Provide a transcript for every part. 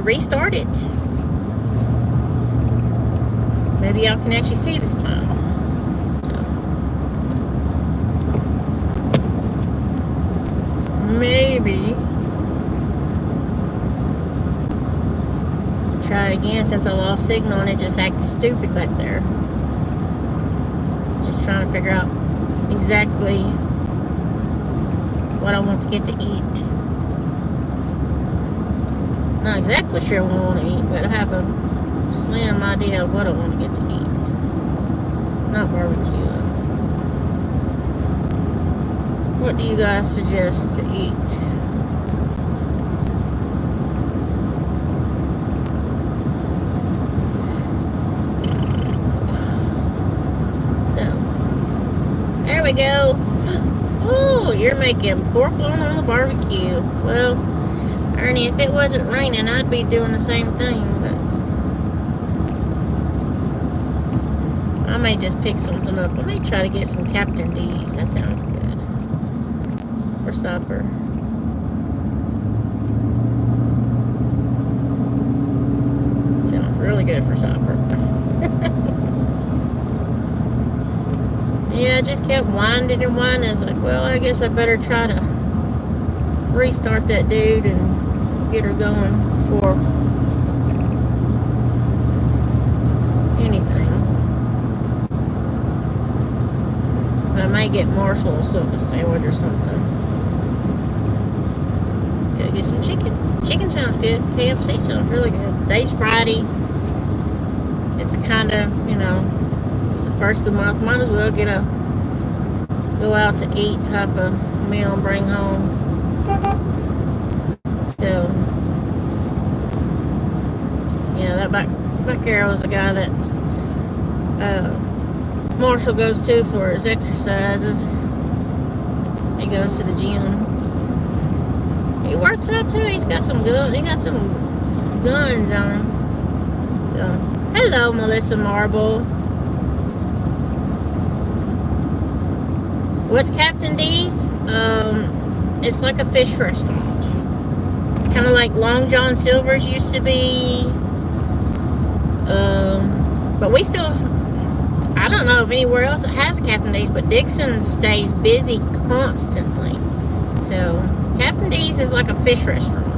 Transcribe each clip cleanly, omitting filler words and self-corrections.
to restart it. Maybe y'all can actually see this time. So, maybe try it again since I lost signal and it just acted stupid back there. Just trying to figure out exactly what I want to get to eat. Not exactly sure what I want to eat, but I have a slim idea of what I want to get to eat. Not barbecue. What do you guys suggest to eat? So, there we go. Oh, you're making pork loin on the barbecue. Well, Ernie, if it wasn't raining, I'd be doing the same thing, but I may just pick something up. I may try to get some Captain D's. That sounds good for supper. Sounds really good for supper. Yeah, I just kept winding and winding. I was like, well, I guess I better try to restart that dude and get her going for anything. But I may get morsels of a sandwich or something. Okay, get some chicken. Chicken sounds good. KFC sounds really good. Today's Friday. It's a kind of, it's the first of the month. Might as well get a go out to eat type of meal and bring home. So, yeah, that back there was the guy that Marshall goes to for his exercises. He goes to the gym. He works out too. He got some guns on him. So, hello, Melissa Marble. What's Captain D's? It's like a fish restaurant. Kind of like Long John Silver's used to be. But we still, I don't know if anywhere else it has Captain D's, but Dixon stays busy constantly. So, Captain D's is like a fish restaurant.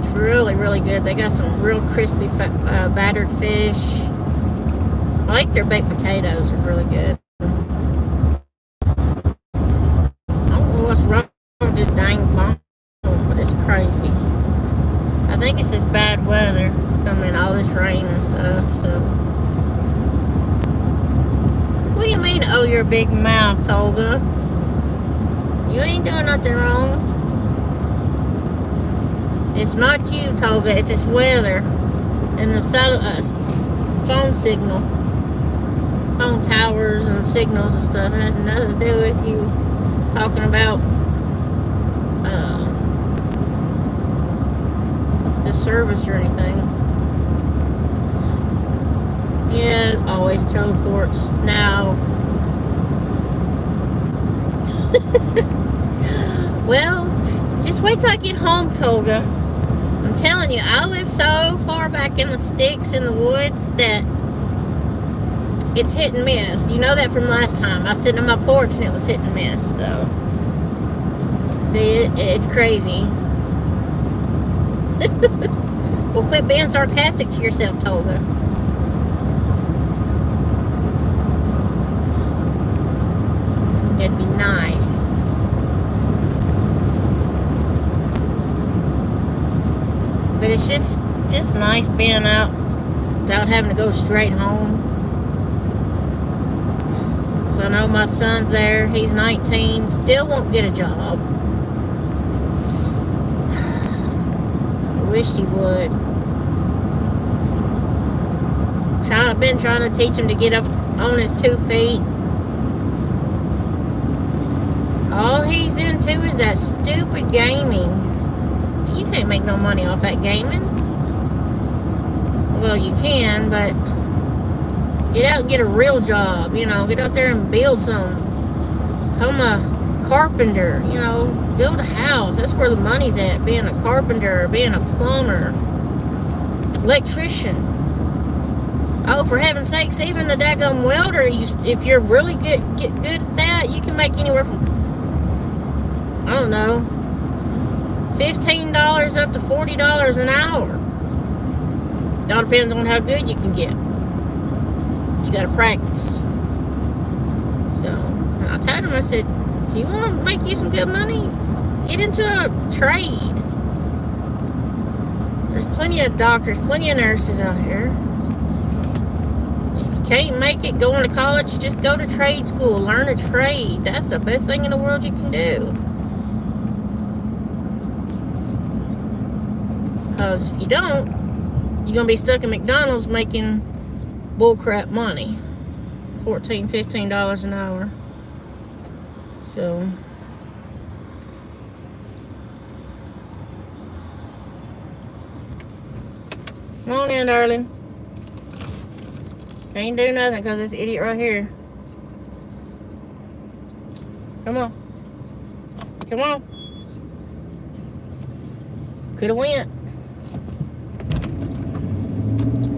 It's really, really good. They got some real crispy battered fish. I like their baked potatoes. They're really good. Wrong with this dang phone, but it's crazy. I think it's this bad weather. It's coming, all this rain and stuff, so. What do you mean, oh, your big mouth, Tolga? You ain't doing nothing wrong. It's not you, Tolga, it's this weather and the phone signal. Phone towers and signals and stuff. It has nothing to do with you talking about the service or anything. Yeah, it always teleports now. Well, just wait till I get home, Tolga. I'm telling you, I live so far back in the sticks in the woods that it's hit and miss. You know that from last time. I was sitting on my porch and it was hit and miss. So, see, it's crazy. Well, quit being sarcastic to yourself, Tolga. It'd be nice. But it's just nice being out without having to go straight home. Because I know my son's there. He's 19. Still won't get a job. I wish he would. I've been trying to teach him to get up on his 2 feet. All he's into is that stupid gaming. You can't make no money off that gaming. Well, you can, but get out and get a real job. Get out there and build some. Become a carpenter, build a house. That's where the money's at, being a carpenter, being a plumber, electrician. Oh, for heaven's sakes, even the daggum welder, if you're really good at that, you can make anywhere from, I don't know, $15 up to $40 an hour. It all depends on how good you can get. But you got to practice. So, and I told him, I said, if you want to make you some good money, get into a trade. There's plenty of doctors, plenty of nurses out here. If you can't make it going to college, just go to trade school. Learn a trade. That's the best thing in the world you can do. Because if you don't, you're going to be stuck in McDonald's making bullcrap money. $14, $15 an hour. So, come on in, darling. Can't do nothing because this idiot right here. Come on. Come on. Could have went.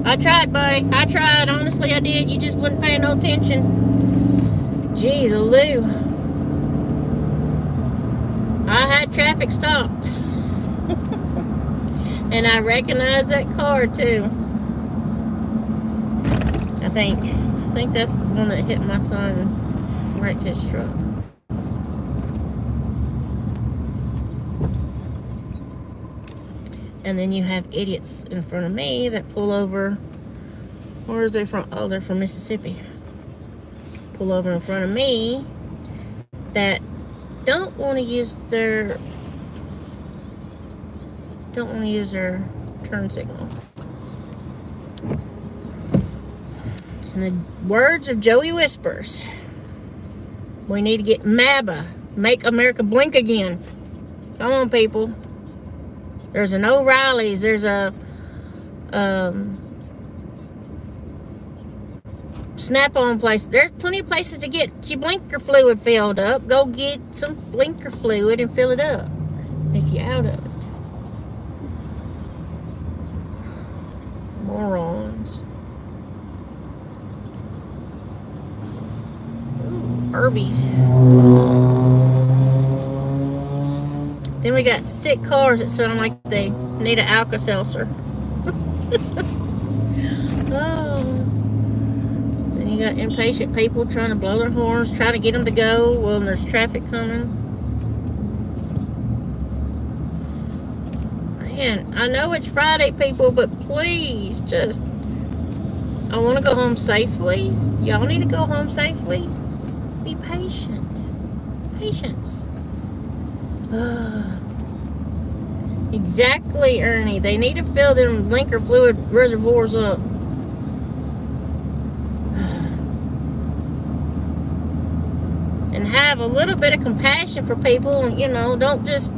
I tried, buddy. I tried. Honestly, I did. You just wasn't paying no attention. Jeez, Lou. I had traffic stopped. And I recognized that car, too. I think that's the one that hit my son, wrecked his truck. And then you have idiots in front of me that pull over. Where is they from? Oh, they're from Mississippi. Pull over in front of me that don't want to use their turn signal. In the words of Joey Whispers, we need to get MABA, Make America Blink Again. Come on, people. There's an O'Reilly's. There's a Snap-on place. There's plenty of places to get your blinker fluid filled up. Go get some blinker fluid and fill it up if you're out of it. Morons. Ooh, Arby's. Then we got sick cars that sound like they need an Alka-Seltzer. Oh. Then you got impatient people trying to blow their horns, trying to get them to go when there's traffic coming. Man, I know it's Friday, people, but please just, I want to go home safely. Y'all need to go home safely. Be patient. Patience. Exactly, Ernie. They need to fill them blinker fluid reservoirs up. And have a little bit of compassion for people. And, don't just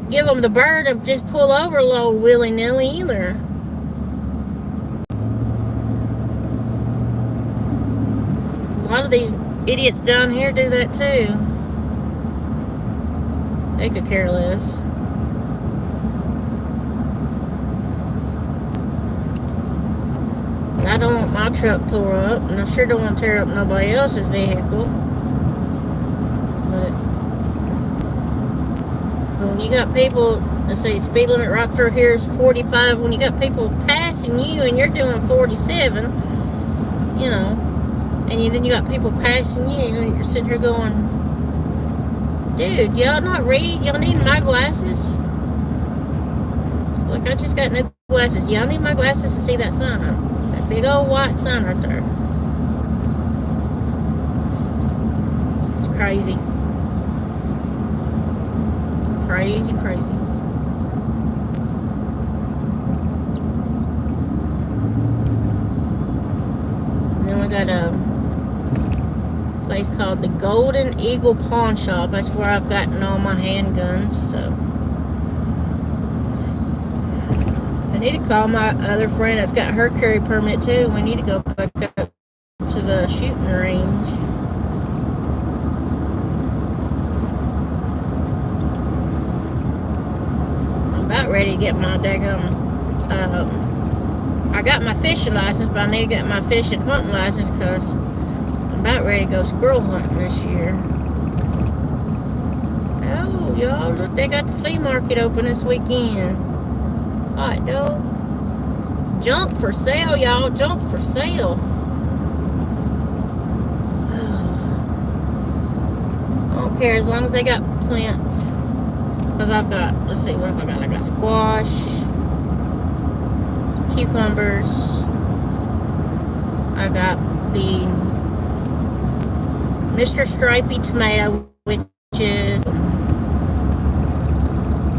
give them the bird and just pull over low willy-nilly either. A lot of these idiots down here do that too. They could care less. I don't want my truck tore up, and I sure don't want to tear up nobody else's vehicle. But when you got people that say speed limit right through here is 45, when you got people passing you and you're doing 47, and then you got people passing you and you're sitting here going, dude, y'all not read? Y'all need my glasses? Like, I just got new glasses. Do y'all need my glasses to see that sign? That big old white sign right there. It's crazy. Crazy, crazy. And then we got a place called the Golden Eagle Pawn Shop. That's where I've gotten all my handguns. So I need to call my other friend that's got her carry permit too. We need to go back up to the shooting range. ready to get my daggum. I got my fishing license, but I need to get my fishing hunting license because I'm about ready to go squirrel hunting this year. Oh, y'all, look, they got the flea market open this weekend. Hot dog. Junk for sale, y'all. Junk for sale. I don't care as long as they got plants. Because I've got, let's see, what have I got? I got squash, cucumbers. I got the Mr. Stripey tomato, which is,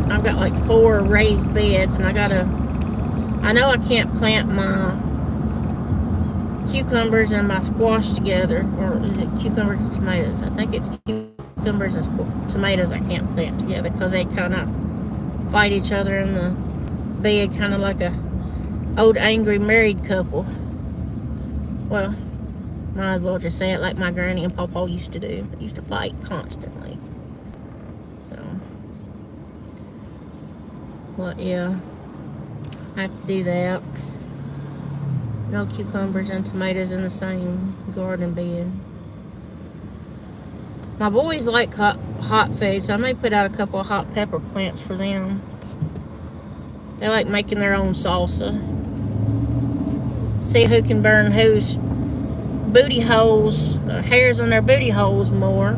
I've got like 4 raised beds, and I know I can't plant my cucumbers and my squash together, or is it cucumbers and tomatoes? I think it's cucumbers and tomatoes I can't plant together because they kind of fight each other in the bed, kind of like a old angry married couple. Well, might as well just say it like my granny and pawpaw used to do. They used to fight constantly. So, well, yeah, I have to do that. No cucumbers and tomatoes in the same garden bed. My boys like hot food, so I may put out a couple of hot pepper plants for them. They like making their own salsa. See who can burn whose booty holes, hairs on their booty holes more.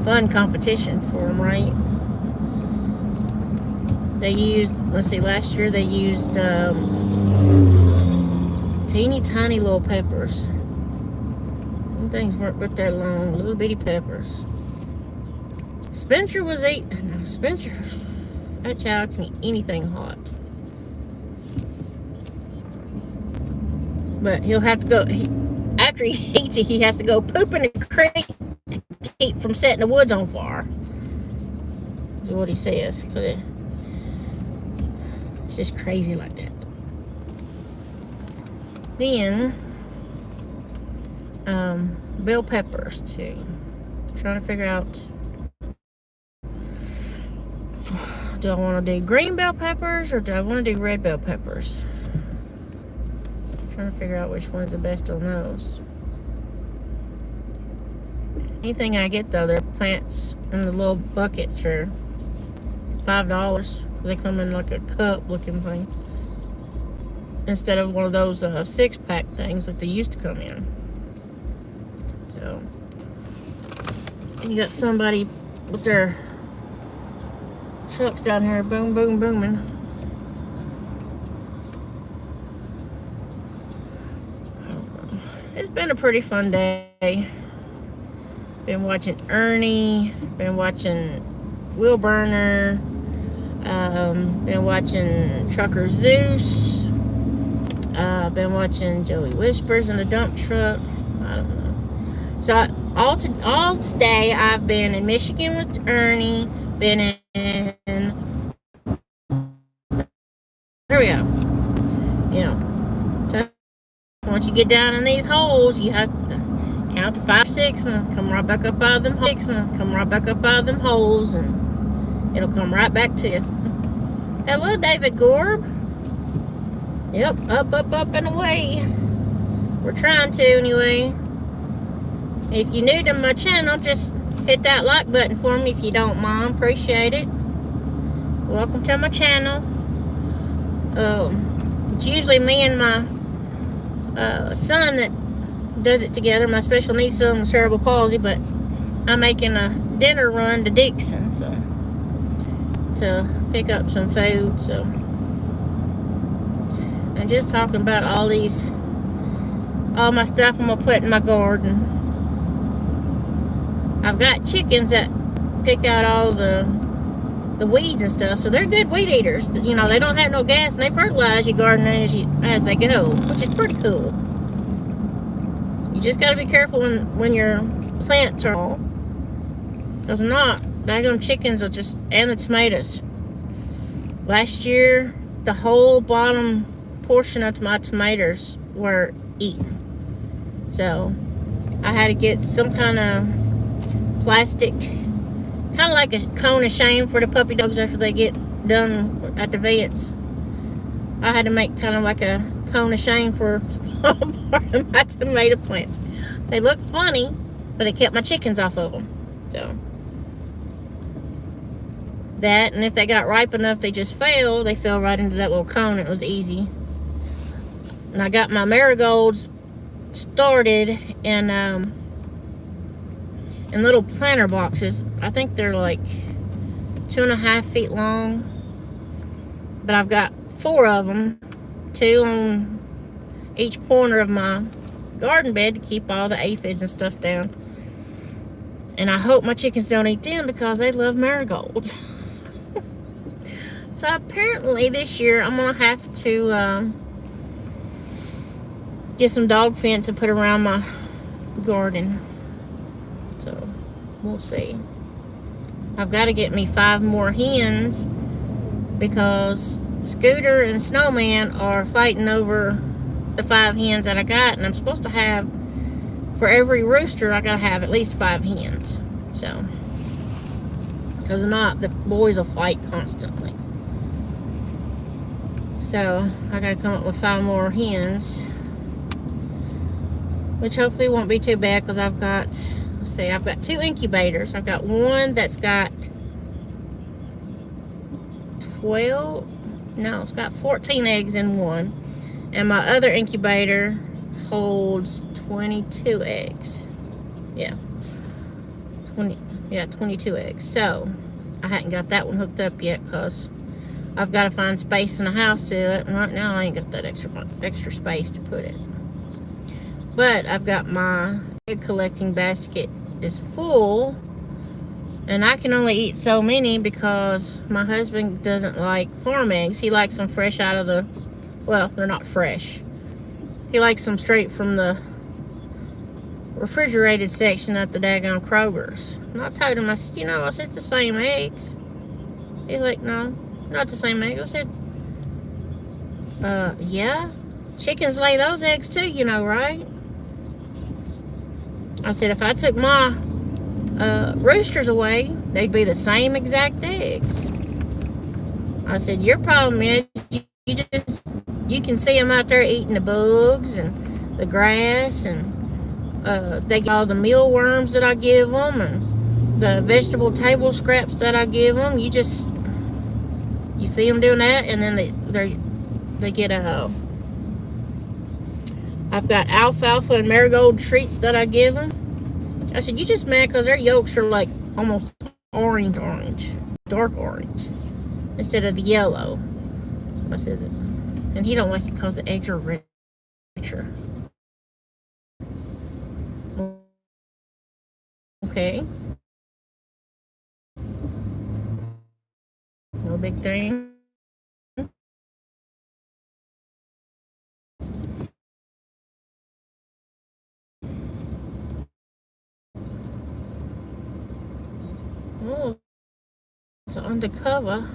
Fun competition for them, right? They used, let's see, last year they used teeny tiny little peppers. Some things weren't but that long, little bitty peppers. Spencer was eating, no, Spencer, that child can eat anything hot. But he'll have to go, after he eats it, he has to go poop in the creek to keep from setting the woods on fire. Is what he says. It's just crazy like that. Then, bell peppers too. I'm trying to figure out, do I want to do green bell peppers or do I want to do red bell peppers? Trying to figure out which one's the best on those. Anything I get though, they're plants in the little buckets for $5. They come in like a cup looking thing instead of one of those 6-pack things that they used to come in. So, and you got somebody with their trucks down here, boom, boom, booming. It's been a pretty fun day. Been watching Ernie, been watching Will Burner, been watching Trucker Zeus, been watching Joey Whispers in the dump truck. I don't know. So all today I've been in Michigan with Ernie, been in, there we go. You know, once you get down in these holes, you have to count to 5, 6, and come right back up out of them holes, and it'll come right back to you. Hello, David Gorb. Yep, up, and away. We're trying to, anyway. If you're new to my channel, just hit that like button for me if you don't mind. Appreciate it. Welcome to my channel. It's usually me and my son that does it together. My special needs son with cerebral palsy, but I'm making a dinner run to Dixon, so to pick up some food. So, and just talking about all my stuff I'm gonna put in my garden. I've got chickens that pick out all the weeds and stuff, so they're good weed eaters. You know, they don't have no gas, and they fertilize your garden as they go, which is pretty cool. You just got to be careful when your plants are all, because not, daggone chickens will just, and the tomatoes. Last year, the whole bottom portion of my tomatoes were eaten. So, I had to get some kind of plastic, kind of like a cone of shame for the puppy dogs after they get done at the vets. I had to make kind of like a cone of shame for part of my tomato plants. They look funny, but it kept my chickens off of them. So that, and if they got ripe enough, they just fell. They fell right into that little cone. It was easy. And I got my marigolds started in little planter boxes. I think they're like 2.5 feet long, but I've got 4 of them, 2 on each corner of my garden bed to keep all the aphids and stuff down. And I hope my chickens don't eat them because they love marigolds. So apparently this year I'm gonna have to get some dog fence and put around my garden. So we'll see. I've got to get me 5 more hens because Scooter and Snowman are fighting over the 5 hens that I got, and I'm supposed to have, for every rooster I gotta have at least 5 hens. So, because if not, the boys will fight constantly. So I gotta come up with 5 more hens, which hopefully won't be too bad because I've got, let's see, I've got 2 incubators. I've got one that's got 12, no, it's got 14 eggs in one. And my other incubator holds 22 eggs. Yeah. 22 eggs. So, I hadn't got that one hooked up yet because I've got to find space in the house to it. And right now, I ain't got that extra space to put it. But I've got my egg collecting basket is full. And I can only eat so many because my husband doesn't like farm eggs. He likes them fresh out of the, well, they're not fresh. He likes them straight from the refrigerated section at the daggone Kroger's. And I told him, I said, I said, it's the same eggs. He's like, no, not the same eggs. I said, yeah. Chickens lay those eggs too, right? I said, if I took my roosters away, they'd be the same exact eggs. I said, your problem is you can see them out there eating the bugs and the grass, and they get all the mealworms that I give them and the vegetable table scraps that I give them. You see them doing that, and then they get I've got alfalfa and marigold treats that I give them. I said, you just mad because their yolks are like almost orange, dark orange, instead of the yellow. I said, and he don't like it because the eggs are richer. Okay. No big thing. Oh, it's undercover.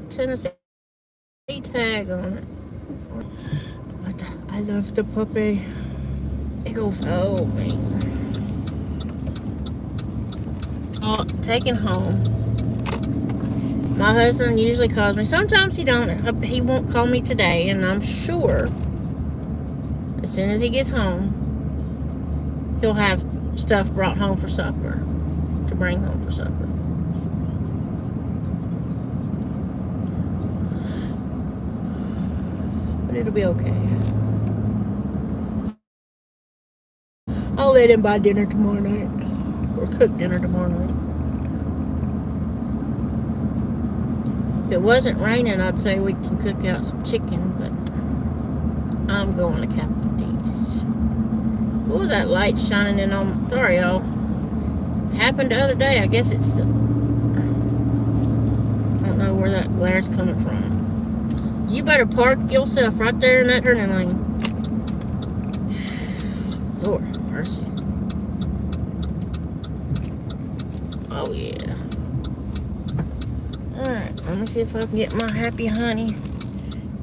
Tennessee tag on it. But I love the puppy. It goes, oh man. Oh, taken home. My husband usually calls me. Sometimes he don't. He won't call me today, and I'm sure as soon as he gets home, he'll have stuff brought home for supper, to bring home for supper. But it'll be okay. I'll let him buy dinner tomorrow night, or cook dinner tomorrow night. If it wasn't raining, I'd say we can cook out some chicken, but I'm going to Captain D's. Oh, that light's shining in on. Sorry, y'all. It happened the other day. I guess it's the. I don't know where that glare's coming from. You better park yourself right there in that turning lane. Lord mercy. Oh, yeah. Alright, let me see if I can get my happy honey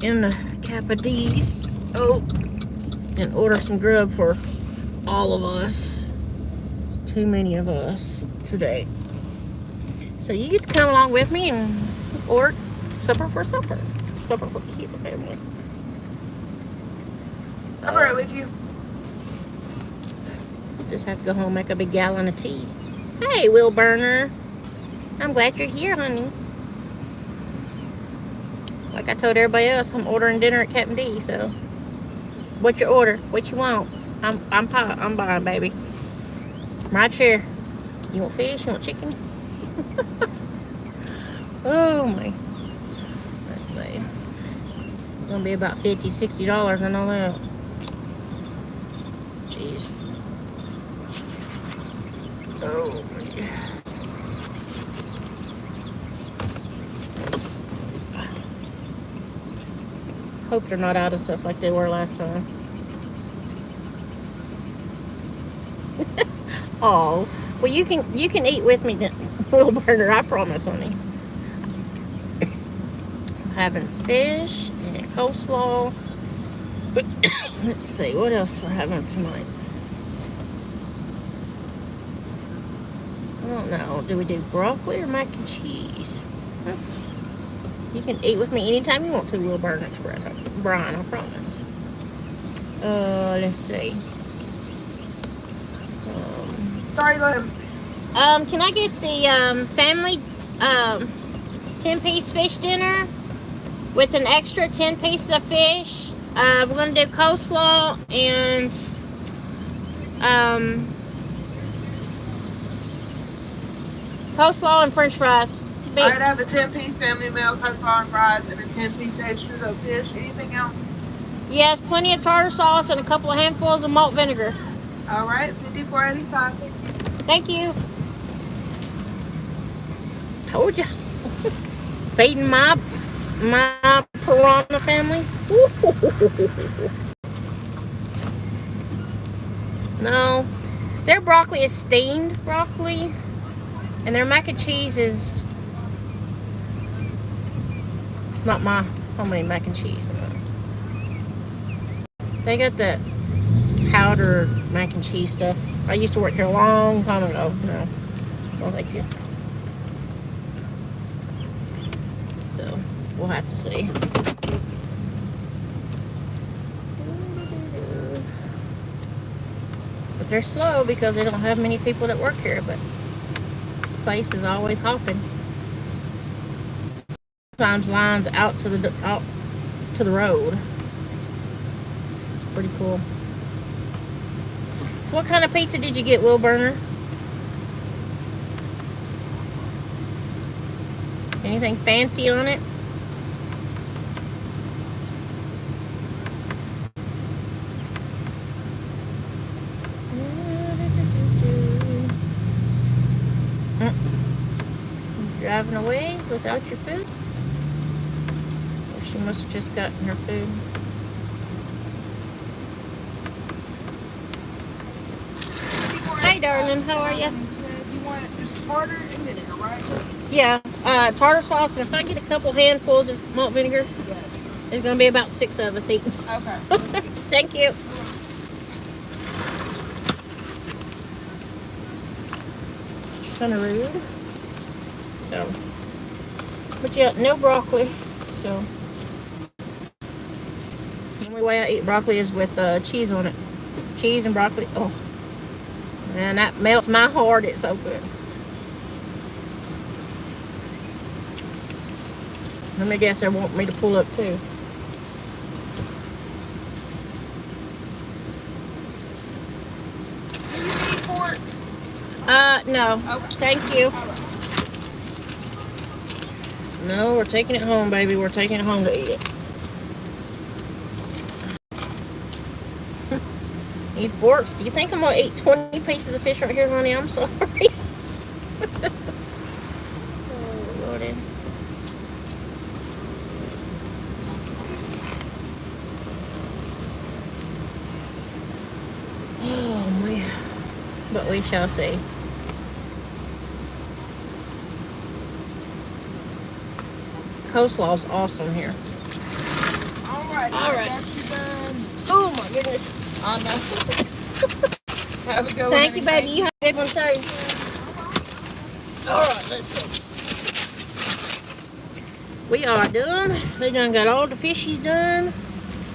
in the Kappa D's. Oh, and order some grub for all of us. Too many of us today. So you get to come along with me and order supper for supper. Supper for the family. I'm right with you. Just have to go home and make a big gallon of tea. Hey, Will Burner. I'm glad you're here, honey. Like I told everybody else, I'm ordering dinner at Captain D, so. What's your order? What you want? I'm buying, baby. Right here. You want fish? You want chicken? Oh my. Let's see. It's gonna be about $50, $60, I know that. Jeez. Oh my. Hope they're not out of stuff like they were last time. Oh, well you can eat with me, little burner. I promise, honey. I'm having fish and coleslaw. Let's see what else we're having tonight. I don't know. Do we do broccoli or mac and cheese? You can eat with me anytime you want to, Will Burn Express. Brian, I promise. Let's see. Sorry, go ahead. Can I get the family 10-piece fish dinner with an extra 10 pieces of fish? We're gonna do coleslaw and coleslaw and French fries. I'd have a 10-piece family meal, coleslaw and fries, and a 10-piece extra of fish. Anything else? Yes, plenty of tartar sauce and a couple of handfuls of malt vinegar. All right, $54.85. Thank you. Told you. Feeding my piranha family. No, their broccoli is steamed broccoli, and their mac and cheese is. It's not my homemade mac and cheese. They got that powdered mac and cheese stuff. I used to work here a long time ago. No, thank you. So we'll have to see. But they're slow because they don't have many people that work here. But this place is always hopping. Sometimes lines out to the road. It's pretty cool. So what kind of pizza did you get, Will Burner? Anything fancy on it? Driving away without your food? Or she must have just gotten her food. Hi, darling. How are you? You want just tartar and vinegar, right? Yeah, tartar sauce, and if I get a couple handfuls of malt vinegar, there's going to be about 6 of us eating. Okay. Thank you. Kind of rude. So, but yeah, no broccoli. So, the only way I eat broccoli is with cheese on it. Cheese and broccoli. Oh, man, that melts my heart. It's so good. Let me guess, they want me to pull up too. Do you need forks? No. Okay. Thank you. No, we're taking it home, baby. We're taking it home to eat it. Need forks. Do you think I'm going to eat 20 pieces of fish right here, honey? I'm sorry. Oh, Lordy. Oh, man. But we shall see. coleslaw is awesome here. Alright. All right. Got you done. Oh my goodness. I know. Have a good one. Thank you, baby. You have a good one too. All right, let's see. We are done. They done got all the fishies done.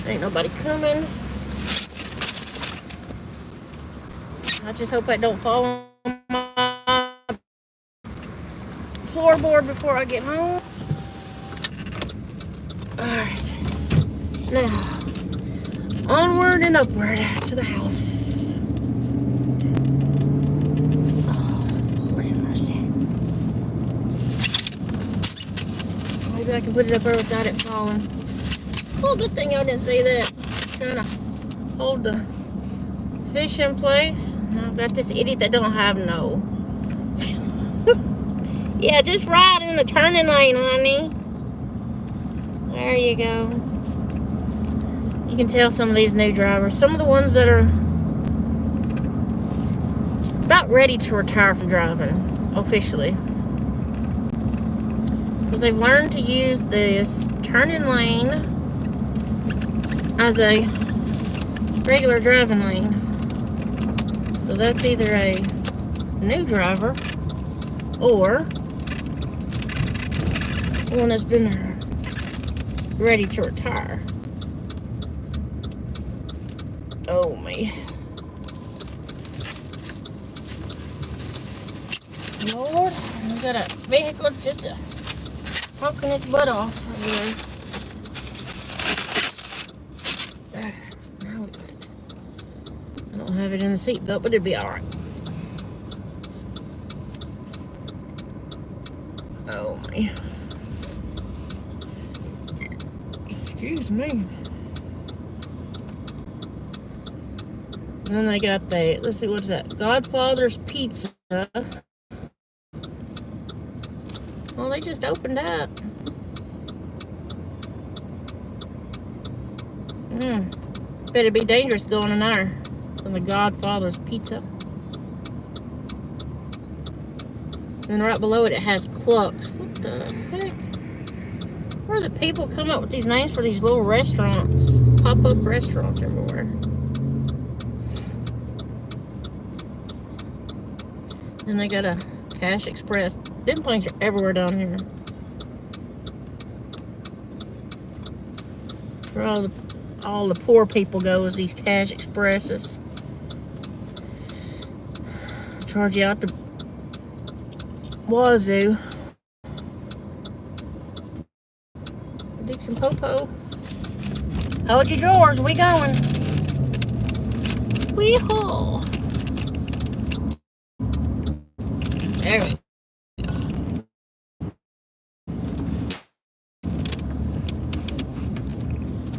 Ain't nobody coming. I just hope I don't fall on my floorboard before I get home. Alright. Now, onward and upward to the house. Oh, Lord have mercy. Maybe I can put it up there without it falling. Oh, good thing y'all didn't see that. Trying to hold the fish in place. I've got this idiot that don't have no. Yeah, just right in the turning lane, honey. There you go. You can tell some of these new drivers, some of the ones that are about ready to retire from driving officially, because they've learned to use this turning lane as a regular driving lane. So that's either a new driver or one that's been ready to retire. Oh me. Lord, I've got a vehicle just soaking its butt off over there. There, now we got it. I don't have it in the seatbelt, but it'll be alright. Oh me. Excuse me. And then they got the, let's see, what's that? Godfather's Pizza. Well, they just opened up. Bet it'd be dangerous going in there than the Godfather's Pizza. And then right below it, it has Clucks. What the heck? Where do the people come up with these names for these little restaurants? Pop-up restaurants everywhere. Then they got a Cash Express. Them things are everywhere down here. For all the poor people go is these Cash Expresses. Charge you out the wazoo. Dig some popo. Hold your drawers, we going. Wee-haw. There we go.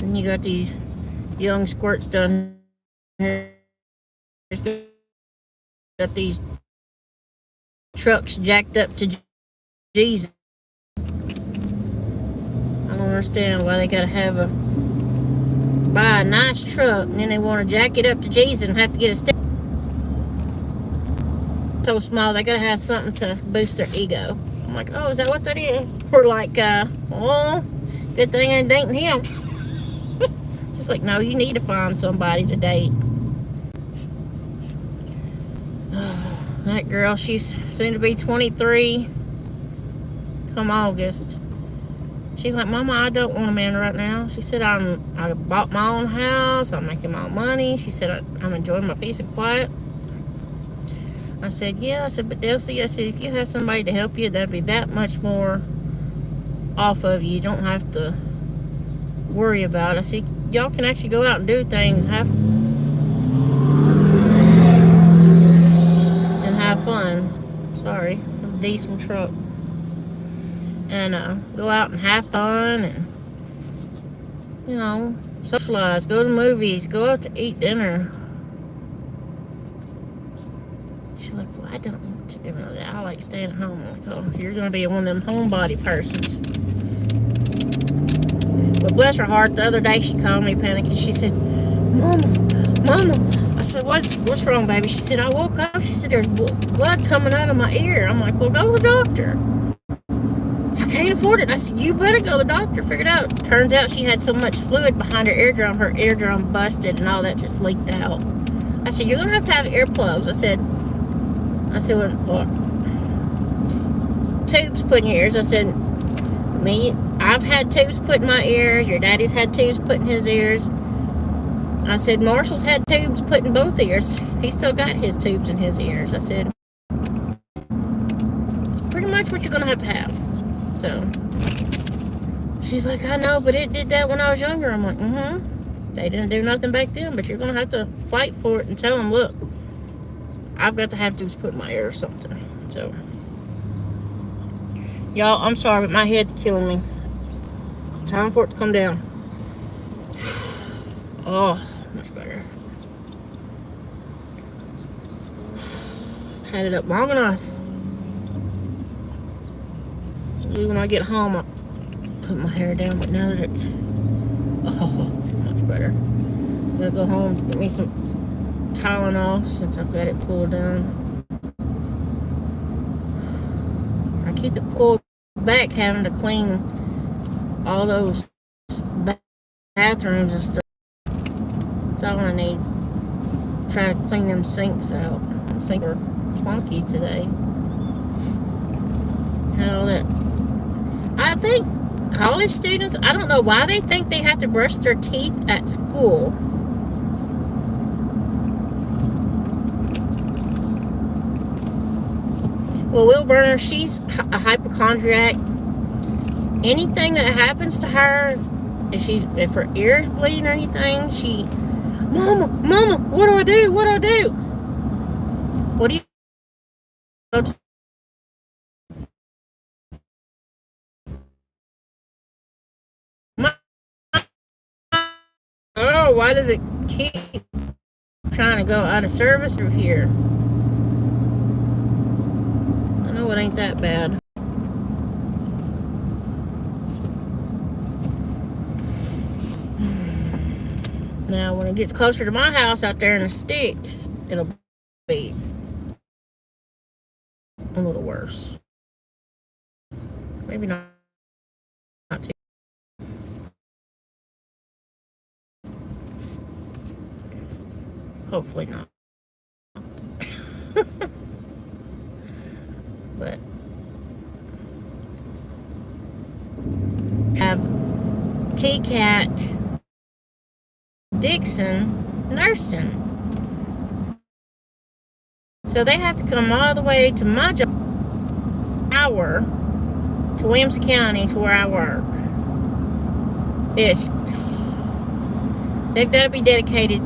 And you got these young squirts down here. Got these trucks jacked up to Jesus. I don't understand why they gotta buy a nice truck and then they want to jack it up to Jesus and have to get a stick so small they gotta have something to boost their ego. I'm like, oh, is that what that is? We're like, oh, good thing I ain't dating him. Just like, no, you need to find somebody to date. That girl, she's soon to be 23 come August. She's like, Mama, I don't want a man right now. She said, I bought my own house. I'm making my own money. She said, I'm enjoying my peace and quiet. I said, yeah. I said, but Delcy, I said, if you have somebody to help you, that'd be that much more off of you. You don't have to worry about it. I said, y'all can actually go out and do things and have fun. Sorry, a diesel truck. And go out and have fun and, you know, socialize, go to movies, go out to eat dinner. She's like, well, I don't want to do that. I like staying at home. I'm like, oh, you're going to be one of them homebody persons. But bless her heart, the other day she called me panicking. She said, Mama. I said, what's wrong, baby? She said, I woke up. She said, there's blood coming out of my ear. I'm like, well, go to the doctor. I can't afford it. I said, you better go to the doctor, figure it out. Turns out she had so much fluid behind her eardrum busted and all that just leaked out. I said, you're going to have earplugs. I said, well, tubes put in your ears. I said, I've had tubes put in my ears. Your daddy's had tubes put in his ears. I said, Marshall's had tubes put in both ears. He still got his tubes in his ears. I said, it's pretty much what you're going to have. So, she's like, I know, but it did that when I was younger. I'm like, They didn't do nothing back then, but you're going to have to fight for it and tell them, look, I've got to have tubes put in my ear or something. So, y'all, I'm sorry, but my head's killing me. It's time for it to come down. Oh, much better. I've had it up long enough. When I get home, I'll put my hair down, but now that it's, much better. I'm gonna go home, get me some Tylenol since I've got it pulled down. I keep it pulled back, having to clean all those bathrooms and stuff. That's all I need. Try to clean them sinks out. The sinks are funky today. Had all that. I think college students, I don't know why they think they have to brush their teeth at school. Well, Will Burner, she's a hypochondriac. Anything that happens to her, if her ears bleed or anything, Mama, what do I do? What do I do? What do you Oh, why does it keep trying to go out of service through here? I know it ain't that bad. Now, when it gets closer to my house out there in the sticks, it'll be a little worse. Maybe not too. Hopefully not. But have T-Cat Dixon nursing. So they have to come all the way to my job, hour to Williams County to where I work. They've got to be dedicated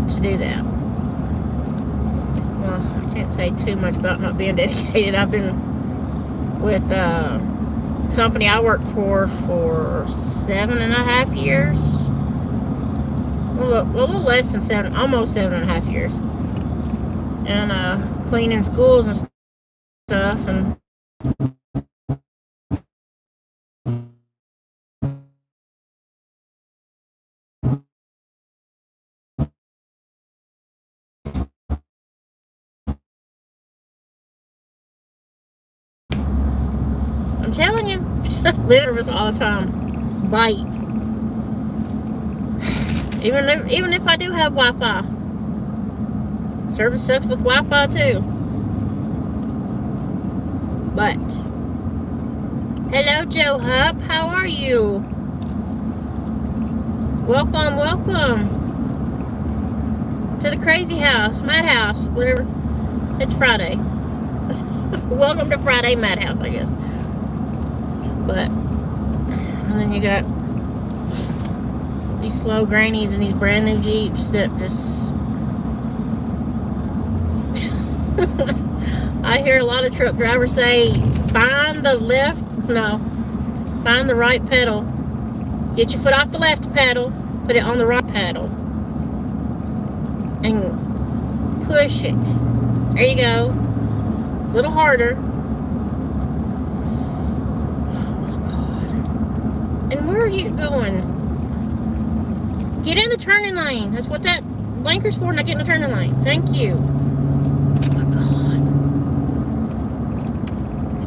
to do that. Well, I can't say too much about not being dedicated. I've been with the company I work for 7.5 years. Well, a little less than 7, almost 7.5 years. And cleaning schools and stuff. And I'm telling you, live all the time. Bite. Even if I do have Wi-Fi. Service sucks with Wi-Fi too. But hello, Joe Hub. How are you? Welcome to the crazy house, madhouse, whatever. It's Friday. Welcome to Friday Madhouse, I guess. But and then you got these slow grannies and these brand new Jeeps that just I hear a lot of truck drivers say, find the right pedal. Get your foot off the left pedal, put it on the right pedal, and push it. There you go. A little harder. Oh my God. And where are you going? Get in the turning lane. That's what that blinker's for, not get in the turning lane. Thank you. Oh my God.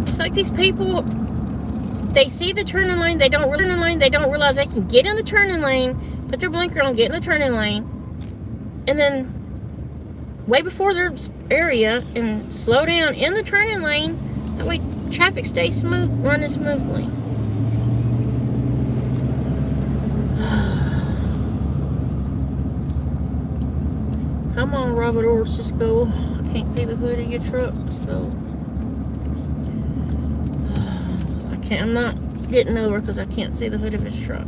It's like these people They see the turning lane. They don't realize they can get in the turning lane, put their blinker on, get in the turning lane, and then way before their area and slow down in the turning lane. That way traffic stays running smoothly. Come on, Robert Orts, let's go. I can't see the hood of your truck. Let's go. I'm not getting over because I can't see the hood of his truck.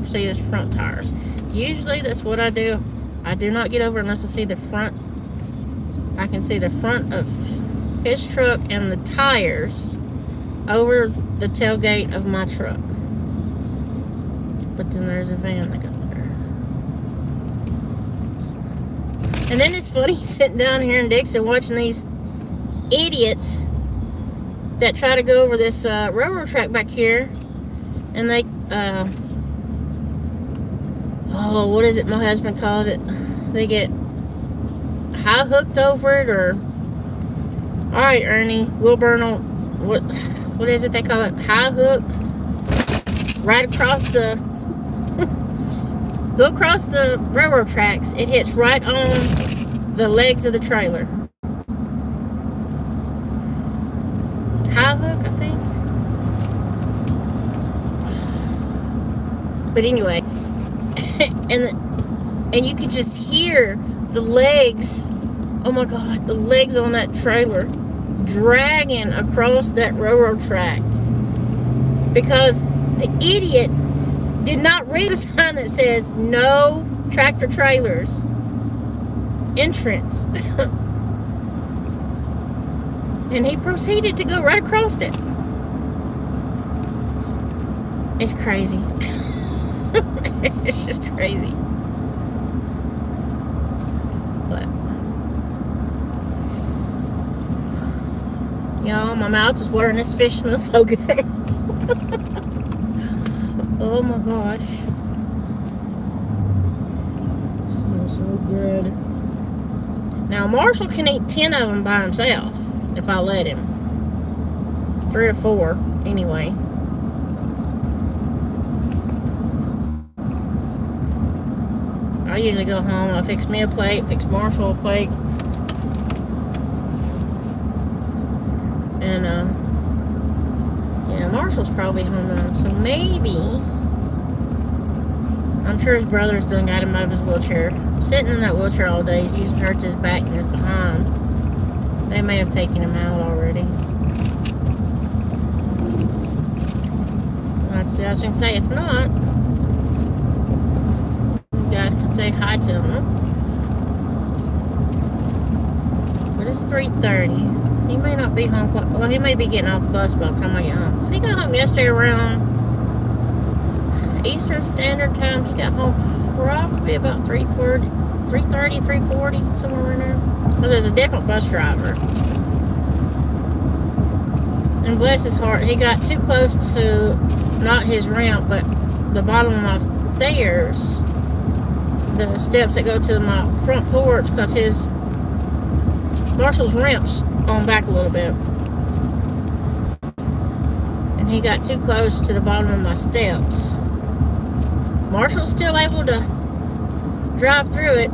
See his front tires. Usually that's what I do. I do not get over unless I see the front. I can see the front of his truck and the tires over the tailgate of my truck. But then there's a van that got there. And then it's funny sitting down here in Dixon watching these idiots that try to go over this railroad track back here, and they what is it my husband calls it, they get high hooked over it, or alright Ernie Wilburnell, what is it they call it, high hook, right across the go across the railroad tracks. It hits right on the legs of the trailer. High hook, I think. But anyway, and you could just hear the legs. Oh my God, the legs on that trailer dragging across that railroad track because the idiot did not read the sign that says no tractor trailers entrance. And he proceeded to go right across it. It's crazy. It's just crazy. But y'all, my mouth is watering. This fish smells so good. Oh my gosh. It smells so good. Now Marshall can eat 10 of them by himself if I let him. 3 or 4 anyway. I usually go home, I fix me a plate, fix Marshall a plate, and yeah, Marshall's probably home now, so maybe, I'm sure his brother's done got him out of his wheelchair. Sitting in that wheelchair all day, he's using hurts his back and his behind. They may have taken him out already. I was going to say, if not, you guys can say hi to him. But it's 3:30. He may not be home. Well, he may be getting off the bus by the time I get home. So he got home yesterday around Eastern Standard Time. He got home probably about 3:30, 3:40, somewhere in there. Well, there's a different bus driver. And bless his heart, he got too close to not his ramp, but the bottom of my stairs, the steps that go to my front porch, because his Marshall's ramp's on back a little bit. And he got too close to the bottom of my steps. Marshall's still able to drive through it,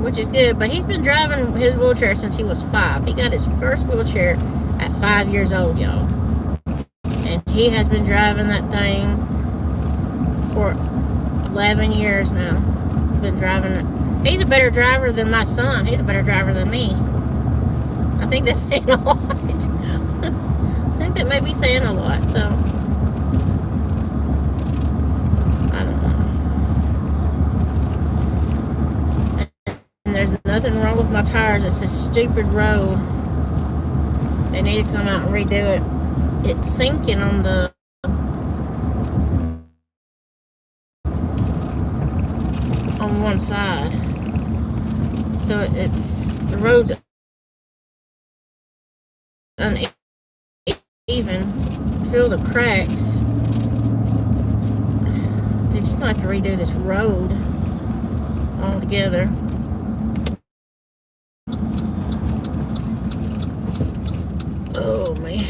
which is good, but he's been driving his wheelchair since he was 5. He got his first wheelchair at 5 years old, y'all. And he has been driving that thing for 11 years now. Been driving it. He's a better driver than my son. He's a better driver than me. I think that's saying a lot. I think that may be saying a lot, so I don't know. And there's nothing wrong with my tires. It's this stupid road. They need to come out and redo it. It's sinking on the one side, so it's the road's uneven. Feel the cracks. They just gonna have to redo this road altogether. Oh man.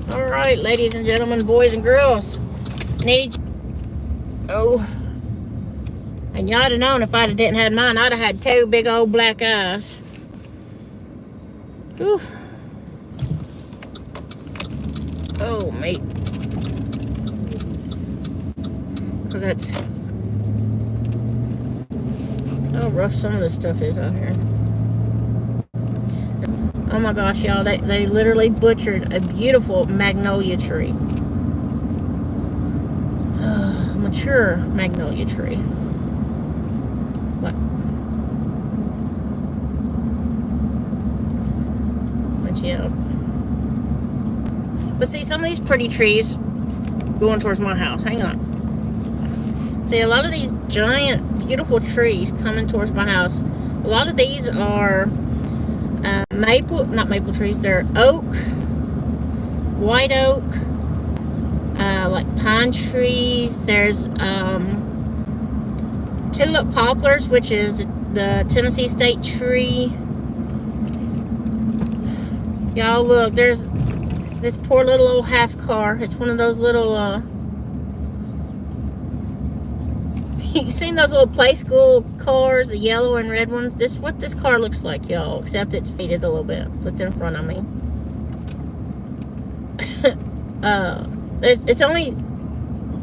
Alright, ladies and gentlemen, boys and girls. Oh. And y'all would have known if I didn't have mine, I'd have had 2 big old black eyes. Whew. Oh, mate. Because that's how rough some of this stuff is out here. Oh my gosh, y'all, they literally butchered a beautiful magnolia tree. Mature magnolia tree. What? But yeah. But see, some of these pretty trees going towards my house. Hang on. See, a lot of these giant, beautiful trees coming towards my house. A lot of these are not maple trees. They're oak, white oak, like pine trees. There's tulip poplars, which is the Tennessee state tree. Y'all look, there's this poor little old half car. It's one of those little you've seen those little play school cars, the yellow and red ones? This is what this car looks like, y'all, except it's faded a little bit. What's in front of me? It's only,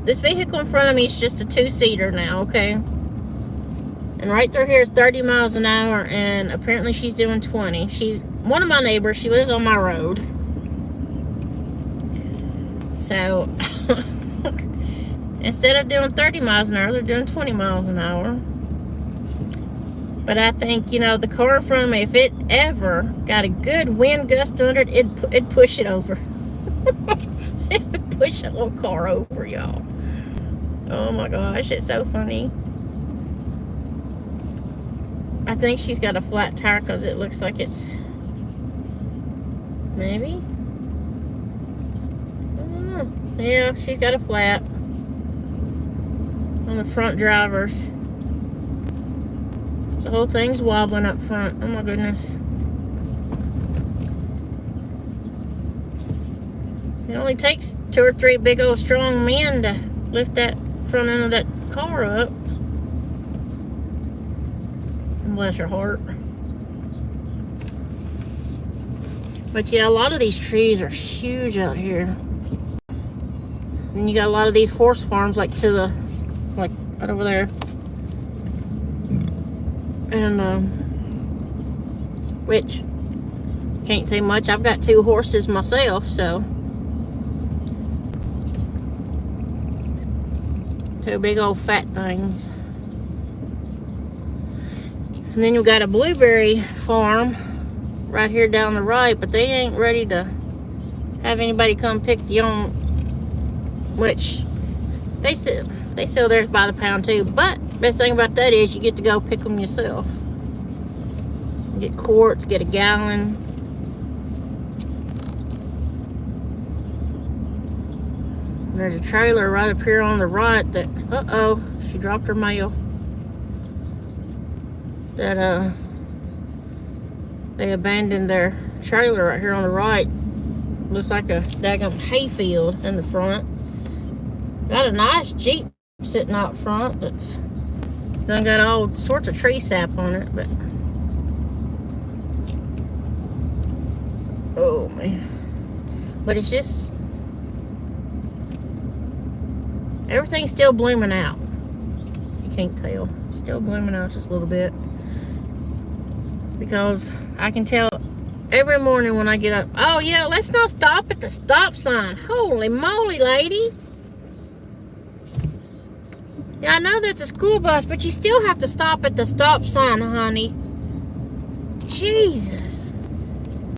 this vehicle in front of me is just a 2-seater now, okay? And right through here is 30 miles an hour, and apparently she's doing 20. She's one of my neighbors. She lives on my road. So instead of doing 30 miles an hour, they're doing 20 miles an hour. But I think, you know, the car in front of me, if it ever got a good wind gust under it, it'd push it over. It'd push that little car over, y'all. Oh my gosh, it's so funny. I think she's got a flat tire because it looks like it's... Maybe? I don't know. Yeah, she's got a flat on the front drivers. The whole thing's wobbling up front. Oh my goodness. It only takes 2 or 3 big old strong men to lift that front end of that car up. Bless her heart. But yeah, a lot of these trees are huge out here. And you got a lot of these horse farms like right over there. And which can't say much. I've got 2 horses myself, so 2 big old fat things. And then you've got a blueberry farm right here down the right, but they ain't ready to have anybody come pick the own, which they sell theirs by the pound too. But best thing about that is you get to go pick them yourself. Get quarts, get a gallon. There's a trailer right up here on the right that, uh-oh, she dropped her mail. That, they abandoned their trailer right here on the right. Looks like a daggum hayfield in the front. Got a nice Jeep sitting out front that's done got all sorts of tree sap on it, but oh man. But it's just everything's still blooming out. You can't tell. Still blooming out just a little bit. Because I can tell every morning when I get up, oh yeah, let's not stop at the stop sign. Holy moly, lady. Yeah, I know that's a school bus, but you still have to stop at the stop sign, honey. Jesus.